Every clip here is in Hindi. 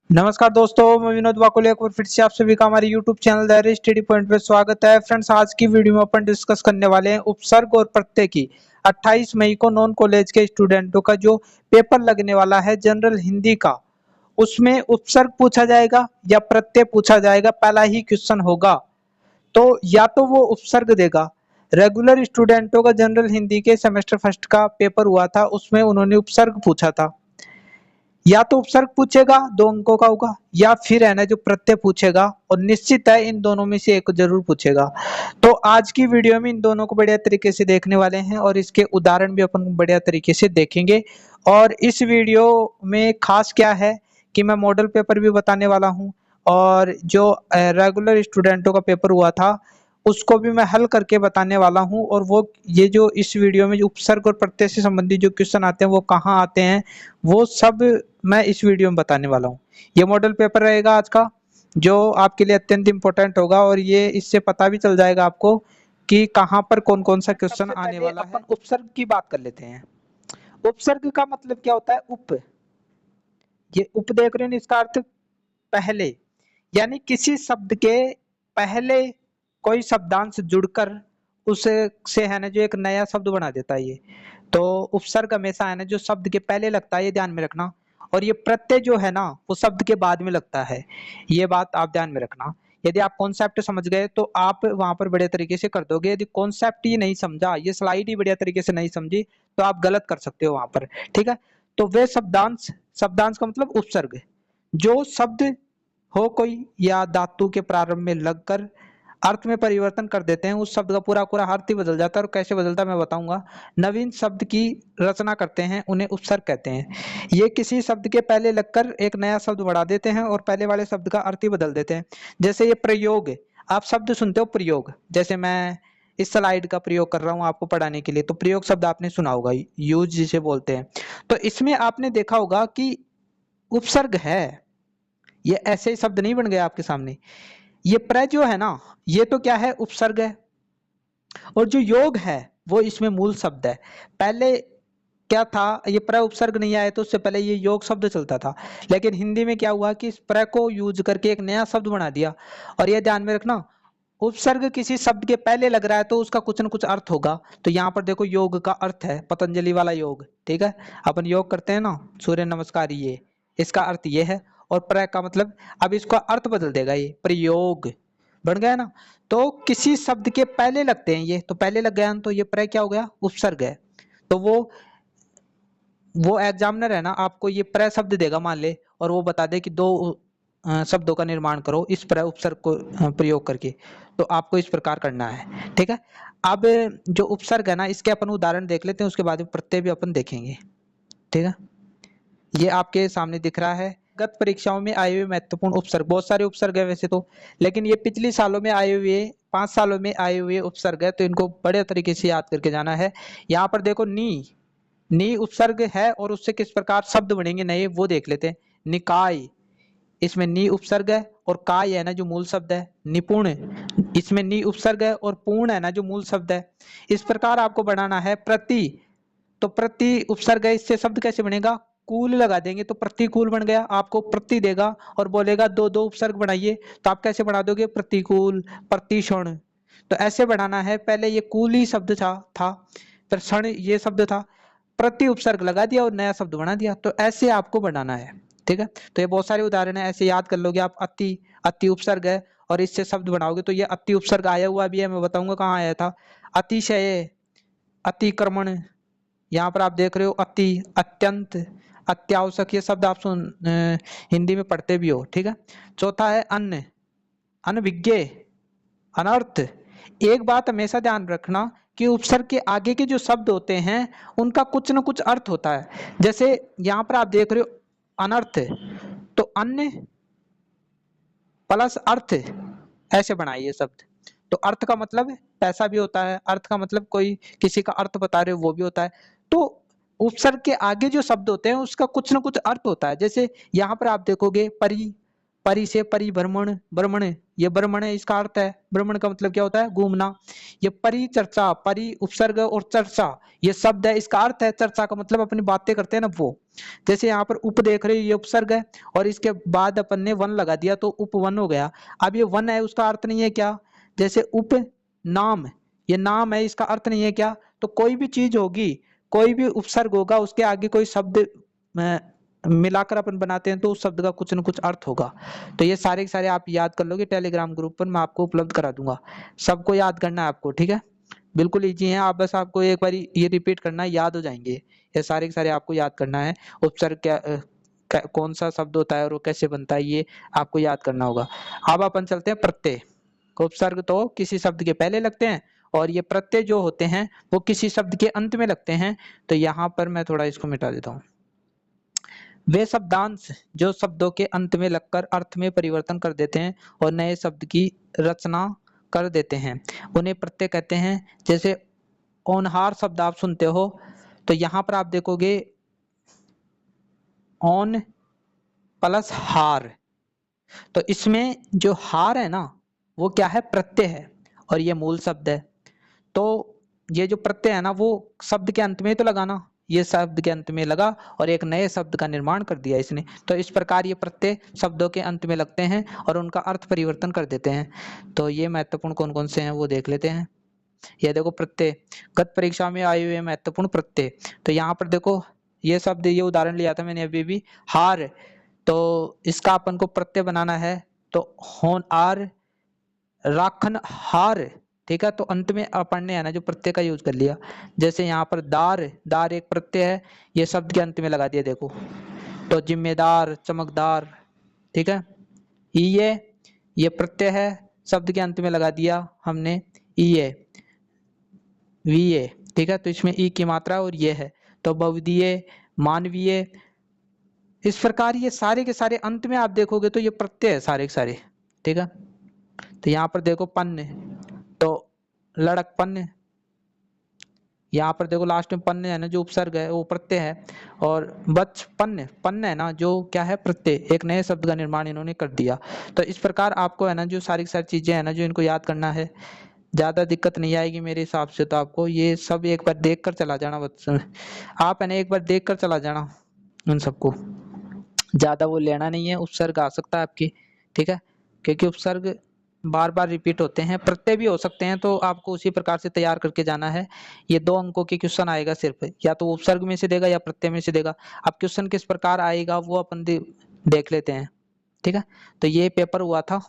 नमस्कार दोस्तों, मैं विनोद वाकोले एक बार फिर से आप सभी का हमारे YouTube channel diary study point पे स्वागत है। फ्रेंड्स, आज की वीडियो में अपन डिस्कस करने वाले हैं उपसर्ग और प्रत्यय की। 28 मई को नॉन कॉलेज के स्टूडेंटों का जो पेपर लगने वाला है जनरल हिंदी का, उसमें उपसर्ग पूछा जाएगा या प्रत्यय पूछा जाएगा, पहला ही क्वेश्चन होगा। तो या तो वो उपसर्ग देगा। रेगुलर स्टूडेंटों का जनरल हिंदी के सेमेस्टर फर्स्ट का पेपर हुआ था, उसमें उन्होंने उपसर्ग पूछा था। या तो उपसर्ग पूछेगा 2 अंकों का होगा, या फिर है ना जो प्रत्यय पूछेगा, और निश्चित है इन दोनों में से एक जरूर पूछेगा। तो आज की वीडियो में इन दोनों को बढ़िया तरीके से देखने वाले हैं और इसके उदाहरण भी अपन बढ़िया तरीके से देखेंगे। और इस वीडियो में खास क्या है कि मैं मॉडल पेपर भी बताने वाला हूँ, और जो रेगुलर स्टूडेंटों का पेपर हुआ था उसको भी मैं हल करके बताने वाला हूँ। और वो ये जो इस वीडियो में जो उपसर्ग और प्रत्यय से संबंधित जो क्वेश्चन आते हैं वो कहाँ आते हैं, वो सब मैं इस वीडियो में बताने वाला हूँ। ये मॉडल पेपर रहेगा आज का, जो आपके लिए अत्यंत इंपॉर्टेंट होगा, और ये इससे पता भी चल जाएगा आपको कि कहाँ पर कौन कौन सा क्वेश्चन आने वाला है। अपन उपसर्ग की बात कर लेते हैं। उपसर्ग का मतलब क्या होता है? ये उप देख रहे हैं, इसका अर्थ पहले, यानी किसी शब्द के पहले कोई शब्दांश जुड़कर उससे है ना जो एक नया शब्द बना देता है ये। तो उपसर्ग हमेशा है ना जो शब्द के पहले लगता है, ये ध्यान में रखना। और ये प्रत्यय जो है ना वो शब्द के बाद में लगता है, ये बात आप ध्यान में रखना। यदि आप कॉन्सेप्ट समझ गए तो आप वहां पर बढ़िया तरीके से कर दोगे। यदि कॉन्सेप्ट ही नहीं समझा, ये स्लाइड ही बढ़िया तरीके से नहीं समझी, तो आप गलत कर सकते हो वहां पर। ठीक है, तो वे शब्दांश, शब्दांश का मतलब उपसर्ग, जो शब्द हो कोई या धातु के प्रारंभ में लगकर अर्थ में परिवर्तन कर देते हैं, उस शब्द का पूरा पूरा अर्थ ही बदल जाता है। और कैसे बदलता है मैं बताऊंगा। नवीन शब्द की रचना करते हैं, उन्हें उपसर्ग कहते हैं। ये किसी शब्द के पहले लगकर एक नया शब्द बढ़ा देते हैं और पहले वाले शब्द का अर्थ ही बदल देते हैं। जैसे ये प्रयोग, आप शब्द सुनते हो प्रयोग, जैसे मैं इस स्लाइड का प्रयोग कर रहा हूँ आपको पढ़ाने के लिए, तो प्रयोग शब्द आपने सुना होगा, यूज जिसे बोलते हैं। तो इसमें आपने देखा होगा कि उपसर्ग है, ये ऐसे ही शब्द नहीं बन गया आपके सामने। ये प्र जो है ना, ये तो क्या है? उपसर्ग है। और जो योग है वो इसमें मूल शब्द है। पहले क्या था, ये प्र उपसर्ग नहीं आया तो उससे पहले ये योग शब्द चलता था। लेकिन हिंदी में क्या हुआ कि इस प्र को यूज करके एक नया शब्द बना दिया। और ये ध्यान में रखना, उपसर्ग किसी शब्द के पहले लग रहा है तो उसका कुछ न कुछ अर्थ होगा। तो यहाँ पर देखो, योग का अर्थ है पतंजलि वाला योग। ठीक है, अपन योग करते हैं ना, सूर्य नमस्कार, ये इसका अर्थ ये है। और प्र का मतलब, अब इसका अर्थ बदल देगा, ये प्रयोग बन गया ना। तो किसी शब्द के पहले लगते हैं ये, तो पहले लग गया तो ये प्र क्या हो गया? उपसर्ग है। तो वो एग्जामिनर है ना, आपको ये प्र शब्द देगा मान ले, और वो बता दे कि दो शब्दों का निर्माण करो इस प्र उपसर्ग को प्रयोग करके, तो आपको इस प्रकार करना है। ठीक है, अब जो उपसर्ग है ना, इसके अपन उदाहरण देख लेते हैं, उसके बाद प्रत्यय भी अपन देखेंगे। ठीक है, ये आपके सामने दिख रहा है। गत परीक्षाओं में आए हुए महत्वपूर्ण उपसर्ग, बहुत सारे उपसर्ग है वैसे तो, लेकिन ये पिछले सालों में आए हुए, 5 सालों में आए हुए उपसर्ग है, तो इनको बड़े तरीके से याद करके जाना है। यहाँ पर देखो, नी उपसर्ग है, और उससे किस प्रकार शब्द बनेंगे नए, वो देख लेते हैं। निकाय, इसमें नी उपसर्ग है, और काय है ना जो मूल शब्द है। निपुण, इसमें नी उपसर्ग है और पूर्ण है ना जो मूल शब्द है। इस प्रकार आपको बनाना है। प्रति, तो प्रति उपसर्ग है, इससे शब्द कैसे बनेगा? कूल लगा देंगे तो प्रतिकूल बन गया। आपको प्रति देगा और बोलेगा दो दो उपसर्ग बनाइए, तो आप कैसे बना दोगे? प्रतिकूल, प्रतिक्षण। तो ऐसे बनाना है। पहले ये कूल ही शब्द था, फिर क्षण ये शब्द था, प्रति उपसर्ग लगा दिया और नया शब्द बना दिया। तो ऐसे आपको बनाना है। ठीक है, तो ये बहुत सारे उदाहरण है, ऐसे याद कर लोगे आप। अति, अति उपसर्ग है, और इससे शब्द बनाओगे तो ये अति उपसर्ग आया हुआ भी है, मैं बताऊंगा कहाँ आया था। अतिशय, अतिक्रमण, यहाँ पर आप देख रहे हो अति, अत्यंत, अत्यावश्यक, ये शब्द आप हिंदी में पढ़ते भी हो। ठीक है, चौथा है अन्न, अनभिज्ञ, अनर्थ। एक बात हमेशा ध्यान रखना कि उपसर्ग के आगे के जो शब्द होते हैं उनका कुछ न कुछ अर्थ होता है। जैसे यहाँ पर आप देख रहे हो अनर्थ, तो अन्न प्लस अर्थ, ऐसे बनाइए शब्द। तो अर्थ का मतलब पैसा भी होता है, अर्थ का मतलब कोई किसी का अर्थ बता रहे हो वो भी होता है। तो उपसर्ग के आगे जो शब्द होते हैं उसका कुछ ना कुछ अर्थ होता है। जैसे यहाँ पर आप देखोगे परी, परि से परिभ्रमण, भ्रमण, ये भ्रमण है, इसका अर्थ है भ्रमण का मतलब क्या होता है, घूमना। ये परिचर्चा, परि उपसर्ग और चर्चा ये शब्द है, इसका अर्थ है चर्चा का मतलब अपनी बातें करते हैं ना वो। जैसे यहाँ पर उप देख रहे हो, ये उपसर्ग है और इसके बाद अपन ने वन लगा दिया तो उपवन हो गया। अब ये वन है, उसका अर्थ नहीं है क्या, जैसे उप नाम, ये नाम है, इसका अर्थ नहीं है क्या। तो कोई भी चीज होगी, कोई भी उपसर्ग होगा, उसके आगे कोई शब्द मिलाकर अपन बनाते हैं तो उस शब्द का कुछ न कुछ अर्थ होगा। तो ये सारे के सारे आप याद कर लोगे, टेलीग्राम ग्रुप पर मैं आपको उपलब्ध करा दूंगा। सबको याद करना है आपको, ठीक है, बिल्कुल इजी है। आप बस आपको एक बार ये रिपीट करना है, याद हो जाएंगे। ये सारे के सारे आपको याद करना है। उपसर्ग क्या कौन सा शब्द होता है और वो कैसे बनता है, ये आपको याद करना होगा। अब अपन चलते हैं प्रत्यय। उपसर्ग तो किसी शब्द के पहले लगते हैं और ये प्रत्यय जो होते हैं वो किसी शब्द के अंत में लगते हैं। तो यहाँ पर मैं थोड़ा इसको मिटा देता हूँ। वे शब्दांश जो शब्दों के अंत में लगकर अर्थ में परिवर्तन कर देते हैं और नए शब्द की रचना कर देते हैं, उन्हें प्रत्यय कहते हैं। जैसे औनहार शब्द आप सुनते हो, तो यहाँ पर आप देखोगे औन प्लस हार, तो इसमें जो हार है ना वो क्या है, प्रत्यय है और ये मूल शब्द है। तो ये जो प्रत्यय है ना वो शब्द के अंत में तो लगा ना, ये शब्द के अंत में लगा और एक नए शब्द का निर्माण कर दिया इसने। तो इस प्रकार ये प्रत्यय शब्दों के अंत में लगते हैं और उनका अर्थ परिवर्तन कर देते हैं। तो ये महत्वपूर्ण कौन कौन से हैं वो देख लेते हैं। ये देखो प्रत्यय, गत परीक्षा में आए हुए महत्वपूर्ण प्रत्यय। तो यहाँ पर देखो ये शब्द, ये उदाहरण लिया था मैंने अभी भी, हार, तो इसका अपन को प्रत्यय बनाना है तो होन आर, राखन हार, ठीक है। तो अंत में अपन ने है ना जो प्रत्यय का यूज कर लिया। जैसे यहाँ पर दार, दार एक प्रत्यय है, ये शब्द के अंत में लगा दिया देखो। तो जिम्मेदार, चमकदार, ठीक है। ये प्रत्यय है, शब्द के अंत में लगा दिया हमने ये वीए, ठीक है। तो इसमें ई की मात्रा और ये है। तो बहुविधीय, मानवीय, इस प्रकार ये सारे के सारे अंत में आप देखोगे तो ये प्रत्यय है सारे के सारे, ठीक है। तो यहाँ पर देखो पन्न, तो लड़कपन, यहाँ पर देखो लास्ट में पन्न है ना जो उपसर्ग है वो प्रत्यय है। और बचपन, पन्न है ना जो क्या है, प्रत्यय, एक नए शब्द का निर्माण इन्होंने कर दिया। तो इस प्रकार आपको है ना जो सारी की सारी चीजें है ना जो इनको याद करना है, ज्यादा दिक्कत नहीं आएगी मेरे हिसाब से। तो आपको ये सब एक बार देख कर चला जाना बच्चों, आप है ना एक बार देख कर चला जाना उन सबको, ज्यादा वो लेना नहीं है। उपसर्ग आ सकता है आपकी, ठीक है, क्योंकि उपसर्ग बार बार रिपीट होते हैं, प्रत्यय भी हो सकते हैं, तो आपको उसी प्रकार से तैयार करके जाना है। ये 2 अंकों के क्वेश्चन आएगा सिर्फ, या तो उपसर्ग में से देगा या प्रत्यय में से देगा। अब क्वेश्चन किस प्रकार आएगा वो अपन देख लेते हैं, ठीक है। तो ये पेपर हुआ था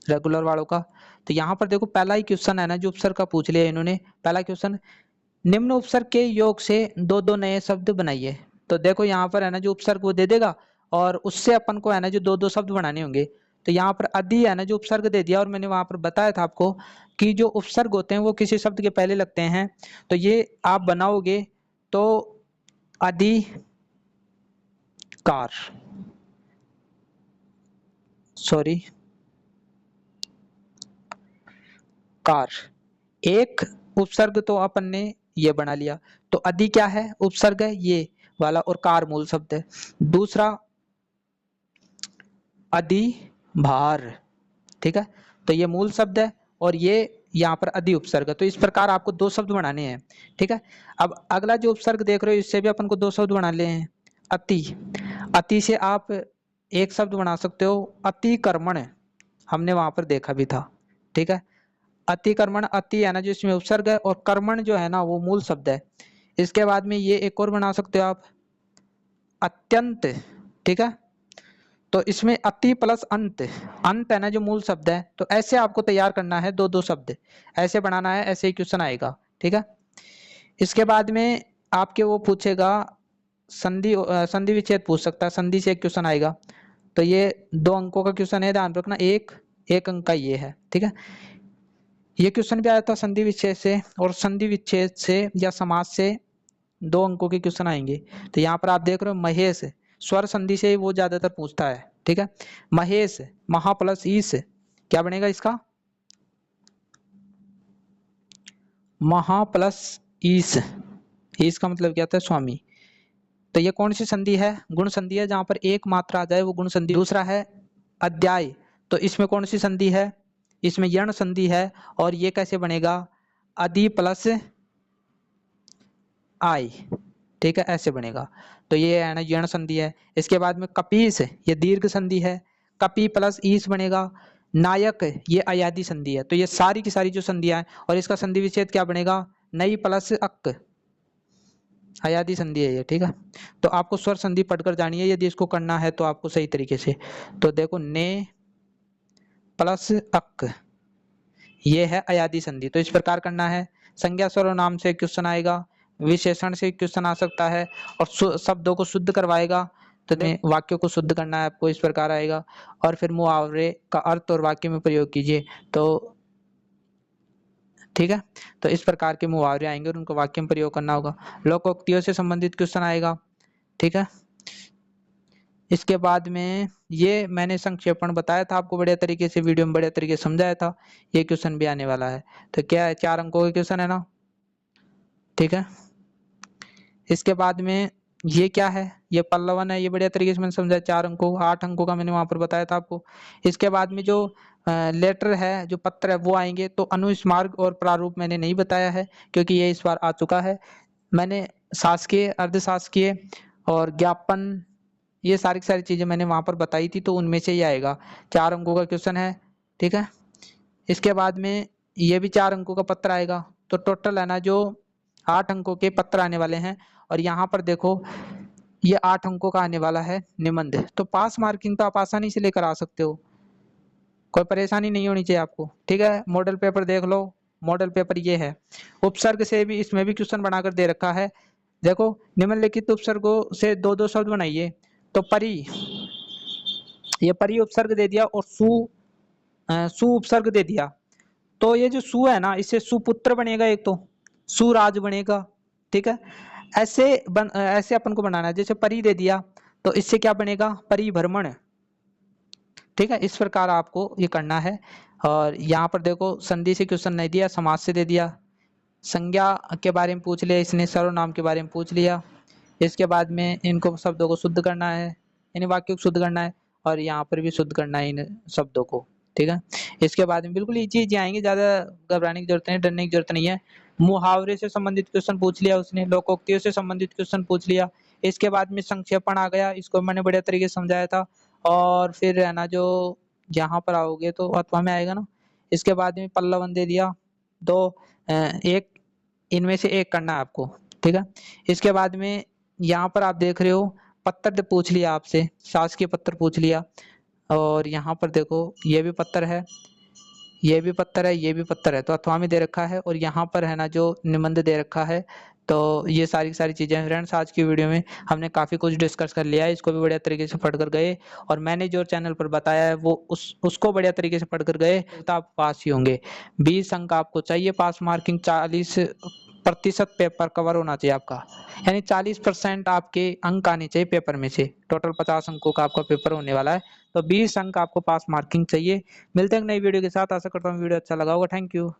रेगुलर वालों का। तो यहाँ पर देखो पहला ही क्वेश्चन है ना जो उपसर्ग का पूछ लिया इन्होंने। पहला क्वेश्चन, निम्न उपसर्ग के योग से 2-2 नए शब्द बनाइए। तो देखो यहाँ पर है ना जो उपसर्ग वो दे देगा और उससे अपन को है ना जो 2-2 शब्द बनाने होंगे। तो यहाँ पर अधि है ना जो उपसर्ग दे दिया, और मैंने वहां पर बताया था आपको कि जो उपसर्ग होते हैं वो किसी शब्द के पहले लगते हैं। तो ये आप बनाओगे तो अधिकार, सॉरी कार, एक उपसर्ग तो अपन ने ये बना लिया। तो अधि क्या है, उपसर्ग है ये वाला, और कार मूल शब्द है। दूसरा अधिभार, ठीक है, तो ये मूल शब्द है और ये यहाँ पर अधि उपसर्ग है। तो इस प्रकार आपको 2 शब्द बनाने हैं, ठीक है। अब अगला जो उपसर्ग देख रहे हो इससे भी अपन को 2 शब्द बना ले हैं। अति, अति से आप एक शब्द बना सकते हो, अतिक्रमण, हमने वहां पर देखा भी था, ठीक है। अतिक्रमण, अति है ना जो इसमें उपसर्ग है और कर्मण जो है ना वो मूल शब्द है। इसके बाद में ये एक और बना सकते हो आप, अत्यंत, ठीक है। तो इसमें अति प्लस अंत, अंत है ना जो मूल शब्द है। तो ऐसे आपको तैयार करना है 2-2 शब्द, ऐसे बनाना है, ऐसे ही क्वेश्चन आएगा, ठीक है। इसके बाद में आपके वो पूछेगा संधि, संधि विच्छेद पूछ सकता है, संधि से एक क्वेश्चन आएगा। तो ये 2 अंकों का क्वेश्चन है, ध्यान रखना, एक अंक का ये है, ठीक है। ये क्वेश्चन भी आया था संधि विच्छेद से, और संधि विच्छेद से या समास से 2 अंकों के क्वेश्चन आएंगे। तो यहाँ पर आप देख रहे हो महेश, स्वर संधि से वो ज्यादातर पूछता है, ठीक है। महेश, महा प्लस ईश, क्या बनेगा इसका, महा प्लस ईश, ईश का मतलब क्या होता है, स्वामी। तो ये कौन सी संधि है, गुण संधि है, जहां पर एक मात्रा आ जाए वो गुण संधि। दूसरा है अध्याय, तो इसमें कौन सी संधि है, इसमें यण संधि है, और ये कैसे बनेगा, अधि प्लस आई, ठीक है, ऐसे बनेगा। तो ये है ना यण संधि है। इसके बाद में कपीस, ये दीर्घ संधि है, कपि प्लस ईस बनेगा। नायक, ये अयादी संधि है। तो ये सारी की सारी जो संधियां हैं, और इसका संधि विच्छेद क्या बनेगा, नई प्लस अक, अयादी संधि है ये, ठीक है। तो आपको स्वर संधि पढ़कर जानी है यदि इसको करना है तो आपको सही तरीके से। तो देखो ने प्लस अक, ये है अयादी संधि। तो इस प्रकार करना है। संज्ञा स्वर नाम से क्वेश्चन आएगा, विशेषण से क्वेश्चन आ सकता है, और शब्दों को शुद्ध करवाएगा। तो वाक्यों को शुद्ध करना है आपको, इस प्रकार आएगा। और फिर मुहावरे का अर्थ और वाक्य में प्रयोग कीजिए, तो ठीक है। तो इस प्रकार के मुहावरे आएंगे और उनको वाक्य में प्रयोग करना होगा। लोकोक्तियों से संबंधित क्वेश्चन आएगा, ठीक है। इसके बाद में ये मैंने संक्षेपण बताया था आपको, बढ़िया तरीके से वीडियो में बढ़िया तरीके से समझाया था। ये क्वेश्चन भी आने वाला है। तो क्या है, 4 अंकों का क्वेश्चन है ना, ठीक है। इसके बाद में ये क्या है, ये पल्लवन है, ये बढ़िया तरीके से मैंने समझाया। 4 अंकों 8 अंकों का मैंने वहां पर बताया था आपको। इसके बाद में जो लेटर है, जो पत्र है वो आएंगे। तो अनुस्मार्ग और प्रारूप मैंने नहीं बताया है, क्योंकि ये इस बार आ चुका है। मैंने शासकीय, अर्धशासकीय और ज्ञापन, ये सारी चीजें मैंने वहां पर बताई थी, तो उनमें से ही आएगा। 4 अंकों का क्वेश्चन है, ठीक है। इसके बाद में ये भी 4 अंकों का पत्र आएगा। तो टोटल है ना जो 8 अंकों के पत्र आने वाले हैं। और यहाँ पर देखो ये 8 अंकों का आने वाला है निबंध। तो पास मार्किंग तो आप आसानी से लेकर आ सकते हो, कोई परेशानी नहीं होनी चाहिए आपको, ठीक है। मॉडल पेपर देख लो, मॉडल पेपर ये है। उपसर्ग से भी इसमें भी क्वेश्चन बनाकर दे रखा है। देखो, निम्नलिखित उपसर्गों से 2-2 शब्द बनाइए। तो परी, ये परी उपसर्ग दे दिया, और सु उपसर्ग दे दिया। तो ये जो सु है ना, इससे सुपुत्र बनेगा, एक तो सुराज बनेगा, ठीक है। ऐसे अपन को बनाना है। जैसे परी दे दिया, तो इससे क्या बनेगा, परिभ्रमण, ठीक है। इस प्रकार आपको ये करना है। और यहाँ पर देखो संधि से क्वेश्चन नहीं दिया, समाज से दे दिया। संज्ञा के बारे में पूछ लिया इसने, सर्वनाम के बारे में पूछ लिया। इसके बाद में इनको शब्दों को शुद्ध करना है, इन वाक्यों को शुद्ध करना है, और यहाँ पर भी शुद्ध करना है इन शब्दों को, ठीक है। इसके बाद में बिल्कुल इजी आएंगे, ज्यादा घबराने की जरूरत नहीं, डरने की जरूरत नहीं है। मुहावरे से संबंधित क्वेश्चन पूछ लिया उसने, लोकोक्तियों से संबंधित क्वेश्चन पूछ लिया। इसके बाद में संक्षेपण आ गया, इसको मैंने बढ़िया तरीके से समझाया था। और फिर है ना जो यहाँ पर आओगे तो अथवा में आएगा ना। इसके बाद में पल्लवन दे दिया, 2 एक इनमें से एक करना है आपको, ठीक है। इसके बाद में यहाँ पर आप देख रहे हो पत्र पूछ लिया आपसे, शासकीय पत्र पूछ लिया। और यहाँ पर देखो ये भी पत्र है, ये भी पत्र है, ये भी पत्र है। तो अथवा में दे रखा है, और यहाँ पर है ना जो निबंध दे रखा है। तो ये सारी चीजें फ्रेंड्स, आज की वीडियो में हमने काफी कुछ डिस्कस कर लिया है। इसको भी बढ़िया तरीके से पढ़कर गए, और मैंने जो चैनल पर बताया है वो उसको बढ़िया तरीके से पढ़कर गए, तो आप पास ही होंगे। 20 अंक आपको चाहिए पास मार्किंग, 40% पेपर कवर होना चाहिए आपका, यानी 40% आपके अंक आने चाहिए पेपर में से। टोटल 50 अंकों का आपका पेपर होने वाला है, तो 20 अंक आपको पास मार्किंग चाहिए। मिलते हैं नई वीडियो के साथ, आशा करता हूँ वीडियो अच्छा लगा होगा। Thank you.